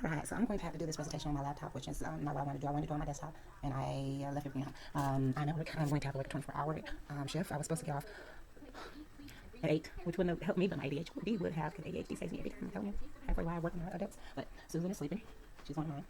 Alright, so I'm going to have to do this presentation on my laptop, which is not what I want to do. I want to do it on my desktop, and I left it behind. I know I'm going to have like a 24-hour shift. I was supposed to get off at 8, which wouldn't have helped me, but my ADHD would have, because ADHD saves me every time. I'm telling you, halfway while I work on my adults. But Susan is sleeping. She's on mine.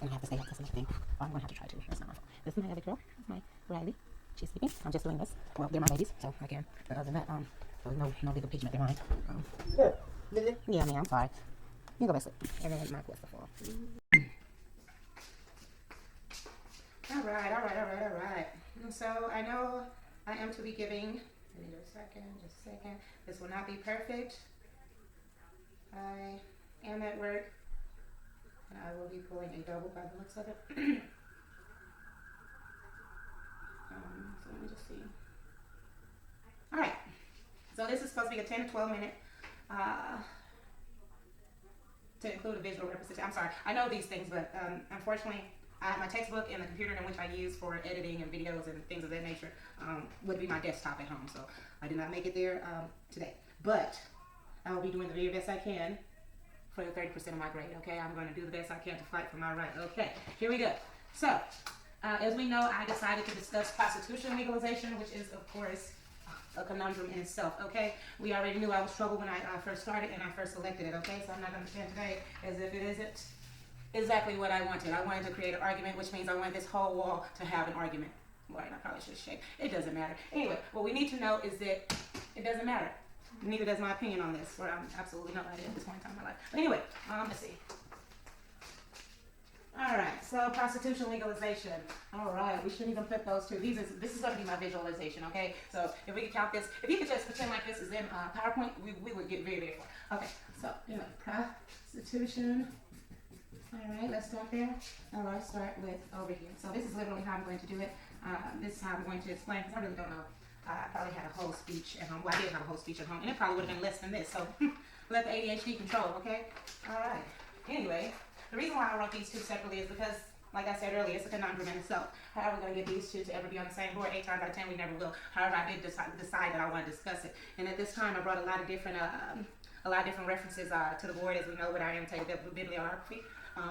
And I have to stay up. That's another thing. I'm going to have to try to. That's not my fault. This is my other girl. That's my Riley. She's sleeping. I'm just doing this. Well, they're my babies, so I can. But other than that, there was no legal impeachment. They're mine. Yeah, man, I'm sorry. You go back to sleep. And then my quest to fall. All right. So I know I am to be giving. Give me just a second. This will not be perfect. I am at work, and I will be pulling a double by the looks of it. So let me just see. All right. So this is supposed to be a 10 to 12 minute. To include a visual representation. I'm sorry, I know these things, but unfortunately, I have my textbook and the computer in which I use for editing and videos and things of that nature would be my desktop at home. So I did not make it there today. But I will be doing the very best I can for the 30% of my grade, okay? I'm going to do the best I can to fight for my right. Okay, here we go. So, as we know, I decided to discuss prostitution legalization, which is, of course, a conundrum in itself, okay? We already knew I was trouble when I first started and I first selected it, okay? So I'm not going to pretend today as if it isn't exactly what I wanted. I wanted to create an argument, which means I wanted this whole wall to have an argument. Right, I probably should have shaked. It doesn't matter. Anyway, what we need to know is that it doesn't matter. Neither does my opinion on this, where I'm absolutely not right at this point in time in my life. But anyway, let's see. Alright, so prostitution legalization. Alright, we shouldn't even put those two. This is going to be my visualization, okay? So if we could count this, if you could just pretend like this is in PowerPoint, we would get very, very far. Okay, so anyway, prostitution. Alright, let's start there. Alright, start with over here. So this is literally how I'm going to do it. This is how I'm going to explain, because I really don't know. I probably had a whole speech at home. Well, I did have a whole speech at home, and it probably would have been less than this. So let the ADHD control, okay? Alright, anyway. The reason why I wrote these two separately is because, like I said earlier, it's a conundrum in itself. How are we going to get these two to ever be on the same board? 8 times out of 10, we never will. However, I did decide that I want to discuss it. And at this time, I brought a lot of different references to the board, as we know with our annotated bibliography.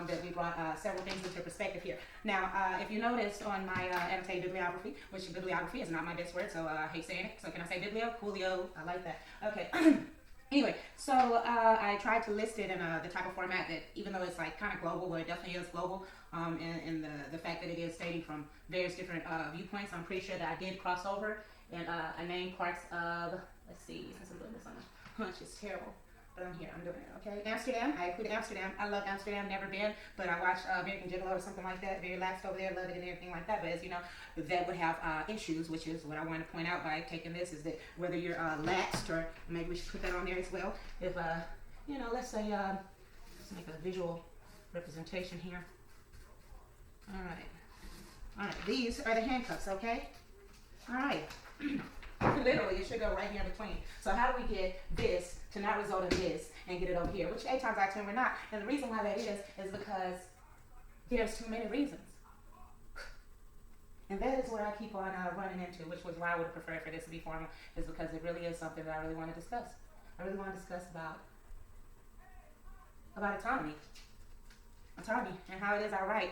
That we brought several things into perspective here. Now, if you noticed on my annotated bibliography, which bibliography is not my best word, so I hate saying it. So can I say biblio? Coolio. I like that. Okay. Anyway, so I tried to list it in the type of format that, even though it's like kind of global, well, it definitely is global, in the fact that it is stating from various different viewpoints. I'm pretty sure that I did cross over and I named parts of, let's see, since I'm doing this on a hunch, it's terrible. But I'm here, I'm doing it, okay? Amsterdam, I included Amsterdam. I love Amsterdam, never been, but I watched American Gigolo or something like that. Very laxed over there, loved it and everything like that. But as you know, that would have issues, which is what I want to point out by taking this, is that whether you're laxed, or maybe we should put that on there as well. If, let's say, let's make a visual representation here. All right, these are the handcuffs, okay? All right. Literally, it should go right here in between. So how do we get this to not result in this and get it over here? Which 8 times out of 10 we're not. And the reason why that is because there's too many reasons. And that is where I keep on running into, which was why I would have preferred for this to be formal, is because it really is something that I really want to discuss. I really want to discuss about autonomy. Autonomy, and how it is our right.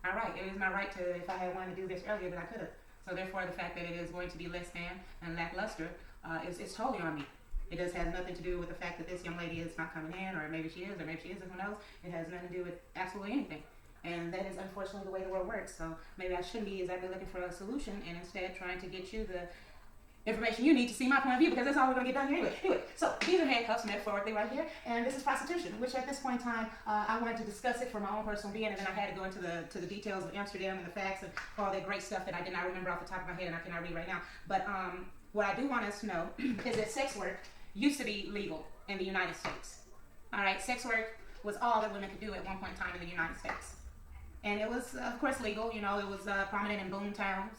It is my right to, if I had wanted to do this earlier, then I could have. So therefore, the fact that it is going to be less than and lackluster is totally on me. It just has nothing to do with the fact that this young lady is not coming in, or maybe she is, or maybe she isn't, who knows. It has nothing to do with absolutely anything. And that is unfortunately the way the world works. So maybe I shouldn't be exactly looking for a solution, and instead trying to get you the information you need to see my point of view, because that's all we're going to get done here anyway. So these are handcuffs metaphorically right here, and this is prostitution, which at this point in time, I wanted to discuss it for my own personal being, and then I had to go into the details of Amsterdam and the facts and all that great stuff that I did not remember off the top of my head and I cannot read right now. But what I do want us to know is that sex work used to be legal in the United States. All right, sex work was all that women could do at one point in time in the United States. And it was, of course, legal. You know, it was prominent in boom towns.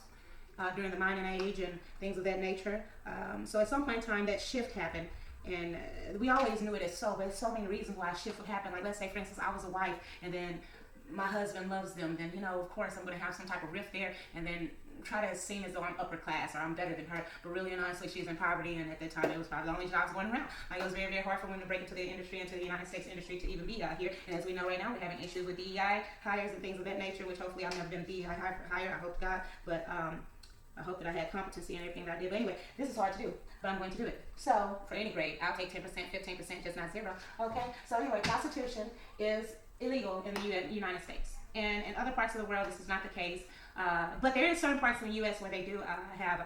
During the mining age and things of that nature. So at some point in time, that shift happened, and we always knew it as so, but there's so many reasons why a shift would happen. Like, let's say, for instance, I was a wife, and then my husband loves them, then, of course, I'm going to have some type of rift there, and then try to seem as though I'm upper class or I'm better than her, but really and honestly, she's in poverty, and at that time, it was probably the only jobs going around. Like, it was very, very hard for women to break into the industry, into the United States industry, to even be out here. And as we know right now, we're having issues with DEI hires and things of that nature, which hopefully I've never been a DEI hire, I hope God, but I hope that I had competency in everything that I did. But anyway, this is hard to do, but I'm going to do it. So for any grade, I'll take 10%, 15%, just not zero. Okay. So anyway, prostitution is illegal in the United States, and in other parts of the world, this is not the case. But there is certain parts in the U.S. where they do have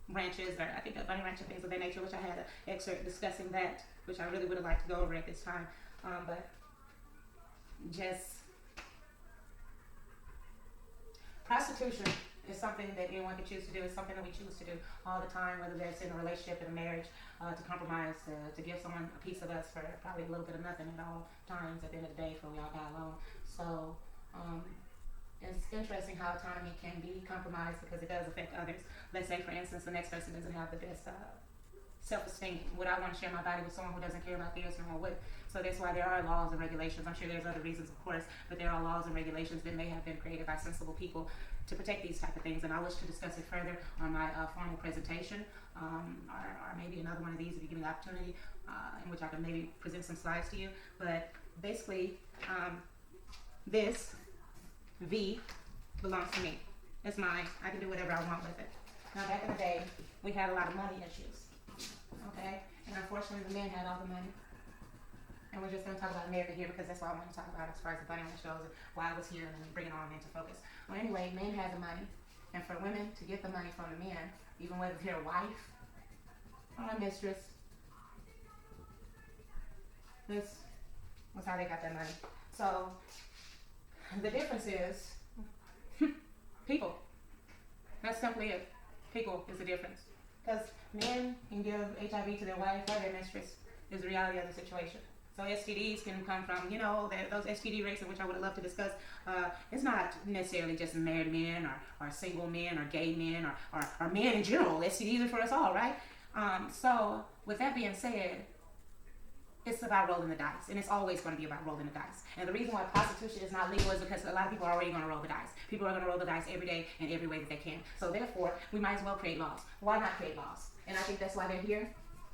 ranches, or I think a bunny ranch and things of that nature, which I had an excerpt discussing that, which I really would have liked to go over at this time. But just prostitution is something that anyone can choose to do. It's something that we choose to do all the time, whether that's in a relationship, in a marriage, to compromise, to give someone a piece of us for probably a little bit of nothing at all times at the end of the day, for we all got along. So it's interesting how autonomy can be compromised, because it does affect others. Let's say, for instance, the next person doesn't have the best self-esteem. Would I want to share my body with someone who doesn't care about theirs? No, I wouldn't. So that's why there are laws and regulations. I'm sure there's other reasons, of course, but there are laws and regulations that may have been created by sensible people to protect these type of things. And I wish to discuss it further on my formal presentation, or maybe another one of these if you give me the opportunity, in which I can maybe present some slides to you. But basically, this V belongs to me. It's mine. I can do whatever I want with it. Now, back in the day, we had a lot of money issues. Okay? And unfortunately, the men had all the money. And we're just going to talk about America here, because that's what I want to talk about as far as the bunny ranch shows and why I was here, and then bring it on into focus. Well, anyway, men had the money. And for women to get the money from the men, even whether they're a wife or a mistress, this was how they got their money. So the difference is people. That's simply it. People is the difference. Because men can give HIV to their wife or their mistress, is the reality of the situation. So STDs can come from, those STD rates, in which I would love to discuss. It's not necessarily just married men or single men or gay men or men in general. STDs are for us all, right? So with that being said, it's about rolling the dice, and it's always going to be about rolling the dice. And the reason why prostitution is not legal is because a lot of people are already going to roll the dice. People are going to roll the dice every day in every way that they can. So therefore, we might as well create laws. Why not create laws? And I think that's why they're here.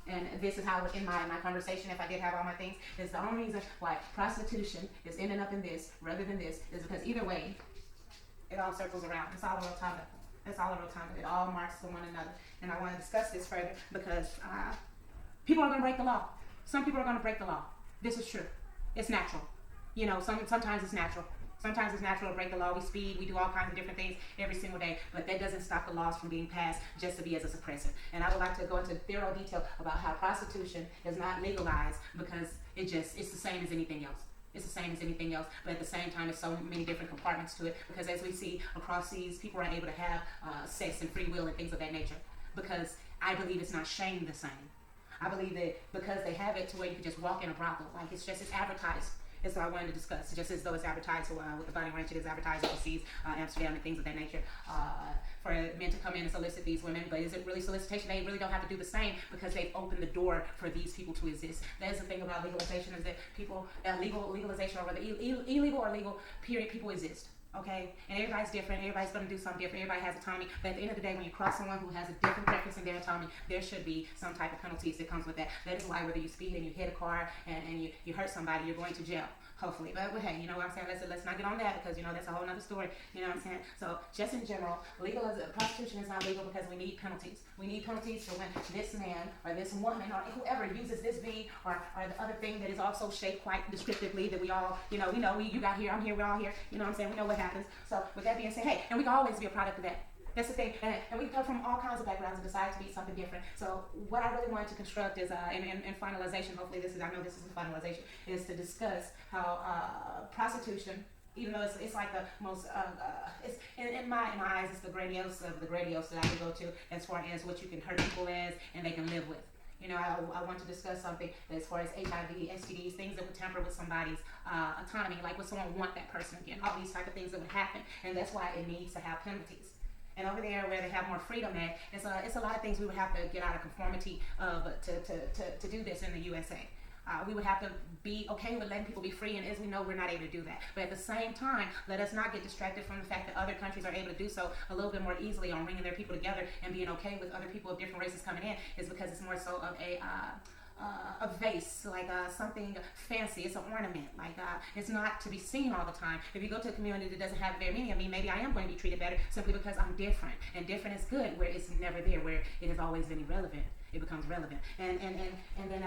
And this is how, in my conversation, if I did have all my things, is the only reason why prostitution is ending up in this rather than this is because either way, it all circles around. It's all a rotunda. It's all a rotunda. It all marks to one another. And I want to discuss this further because people are going to break the law. Some people are going to break the law. This is true. It's natural. Sometimes it's natural. Sometimes it's natural to break the law. We speed, we do all kinds of different things every single day, but that doesn't stop the laws from being passed just to be as a suppressor. And I would like to go into thorough detail about how prostitution is not legalized because it's the same as anything else. It's the same as anything else, but at the same time, there's so many different compartments to it because as we see across seas, people are able to have sex and free will and things of that nature because I believe it's not shamed the same. I believe that because they have it to where you can just walk in a brothel, like it's advertised. It's what I wanted to discuss, just as though it's advertised with the bunny ranch, it is advertised overseas, Amsterdam and things of that nature, for men to come in and solicit these women. But is it really solicitation? They really don't have to do the same because they've opened the door for these people to exist. That's the thing about legalization is that people, legalization or whether illegal or legal, period, people exist. Okay, and everybody's different. Everybody's going to do something different. Everybody has autonomy. But at the end of the day, when you cross someone who has a different preference in their autonomy, there should be some type of penalties that comes with that. That is why whether you speed and you hit a car and you hurt somebody, you're going to jail. Hopefully, but hey, you know what I'm saying? Let's not get on that because that's a whole other story. You know what I'm saying? So just in general, prostitution is not legal because we need penalties. We need penalties for when this man or this woman or whoever uses this V or the other thing that is also shaped quite descriptively that we all, we know you got here, I'm here, we're all here. You know what I'm saying? We know what happens. So with that being said, hey, and we can always be a product of that. That's the thing, and we come from all kinds of backgrounds and decide to be something different. So what I really wanted to construct is, in finalization, hopefully I know this is a finalization, is to discuss how prostitution, even though it's like the most, it's in my eyes, it's the grandiose of the grandiose that I can go to as far as what you can hurt people as and they can live with. I want to discuss something as far as HIV, STDs, things that would tamper with somebody's autonomy, like would someone want that person again, all these type of things that would happen, and that's why it needs to have penalties. And over there where they have more freedom at, it's a lot of things we would have to get out of conformity of to do this in the USA. we would have to be okay with letting people be free, and as we know, we're not able to do that. But at the same time, let us not get distracted from the fact that other countries are able to do so a little bit more easily on bringing their people together and being okay with other people of different races coming in, is because it's more so of a vase, like something fancy. It's an ornament. Like it's not to be seen all the time. If you go to a community that doesn't have very many of me, maybe I am going to be treated better simply because I'm different. And different is good, where it's never there, where it has always been irrelevant. It becomes relevant. And then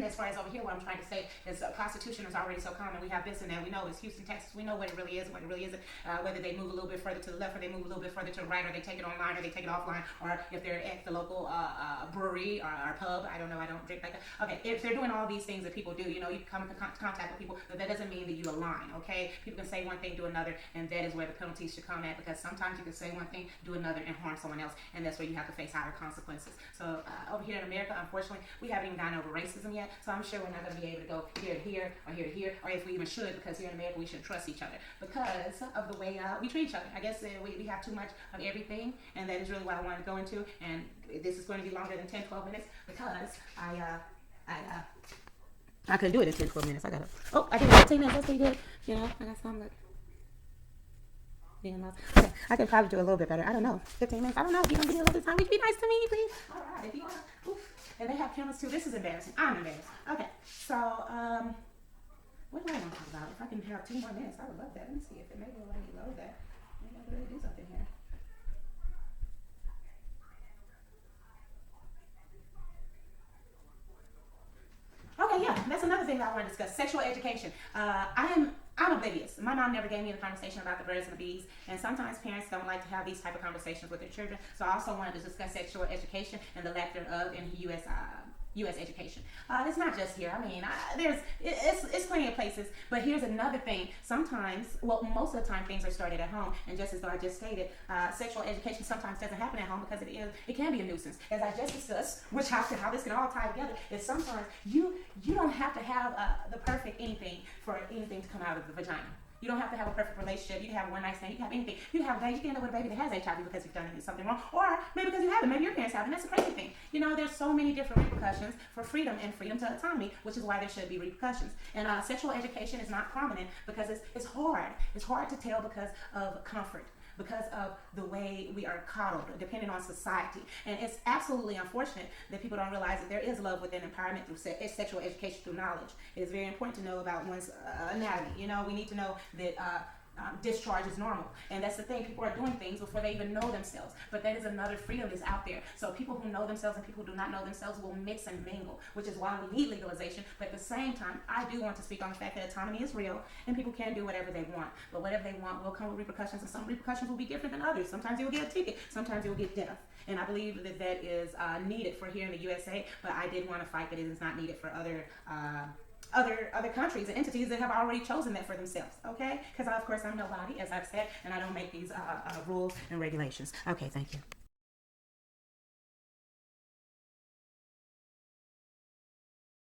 as far as over here, what I'm trying to say is prostitution is already so common. We have this and that. We know it's Houston, Texas. We know what it really is and what it really isn't. Whether they move a little bit further to the left, or they move a little bit further to the right, or they take it online, or they take it offline, or if they're at the local brewery or pub. I don't know. I don't drink like that. Okay, if they're doing all these things that people do, you know, you come into contact with people, but that doesn't mean that you align. Okay, people can say one thing, do another, and that is where the penalties should come at, because sometimes you can say one thing, do another, and harm someone else, and that's where you have to face higher consequences. So over here in America, unfortunately, we haven't even gone over racism yet, so I'm sure we're not going to be able to go here to here, or here to here, or if we even should, because here in America we shouldn't trust each other because of the way we treat each other. I guess we have too much of everything, and that is really what I wanted to go into, and this is going to be longer than 10-12 minutes because I couldn't do it in 10-12 minutes. I did 15 minutes, that's pretty good. You know, I got some that okay, I could probably do a little bit better. I don't know. 15 minutes. I don't know. If you don't give me a little bit of time, would you be nice to me, please? All right. If you want to. Oof. And they have cameras too. This is embarrassing. I'm embarrassed. Okay. So, what do I want to talk about? If I can have 2 more minutes, I would love that. Let me see if it maybe will let me load that. Maybe I can really do something here. Okay, yeah, that's another thing that I want to discuss. Sexual education. I'm oblivious. My mom never gave me the conversation about the birds and the bees, and sometimes parents don't like to have these type of conversations with their children. So I also wanted to discuss sexual education and the lack thereof in U.S. education. It's not just here. I mean, it's plenty of places. But here's another thing. Sometimes, well, most of the time, things are started at home. And just as though I just stated, sexual education sometimes doesn't happen at home because it can be a nuisance. As I just discussed, which how this can all tie together is sometimes you don't have to have the perfect anything for anything to come out of the vagina. You don't have to have a perfect relationship. You can have one nice thing. You can have anything. You can have a baby. You can end up with a baby that has HIV because you've done something wrong, or maybe because you haven't. Maybe your parents have, and that's a crazy thing. You know, there's so many different repercussions for freedom and freedom to autonomy, which is why there should be repercussions. And sexual education is not prominent because it's hard. It's hard to tell because of comfort, because of the way we are coddled, depending on society. And it's absolutely unfortunate that people don't realize that there is love within empowerment through sexual education, through knowledge. It is very important to know about one's anatomy. You know, we need to know that discharge is normal. And that's the thing. People are doing things before they even know themselves. But that is another freedom that's out there. So people who know themselves and people who do not know themselves will mix and mingle, which is why we need legalization. But at the same time, I do want to speak on the fact that autonomy is real and people can do whatever they want. But whatever they want will come with repercussions, and some repercussions will be different than others. Sometimes you will get a ticket. Sometimes you will get death. And I believe that is needed for here in the USA. But I did want to fight that it is not needed for other countries and entities that have already chosen that for themselves, okay? Because, of course, I'm nobody, as I've said, and I don't make these rules and regulations. Okay, thank you.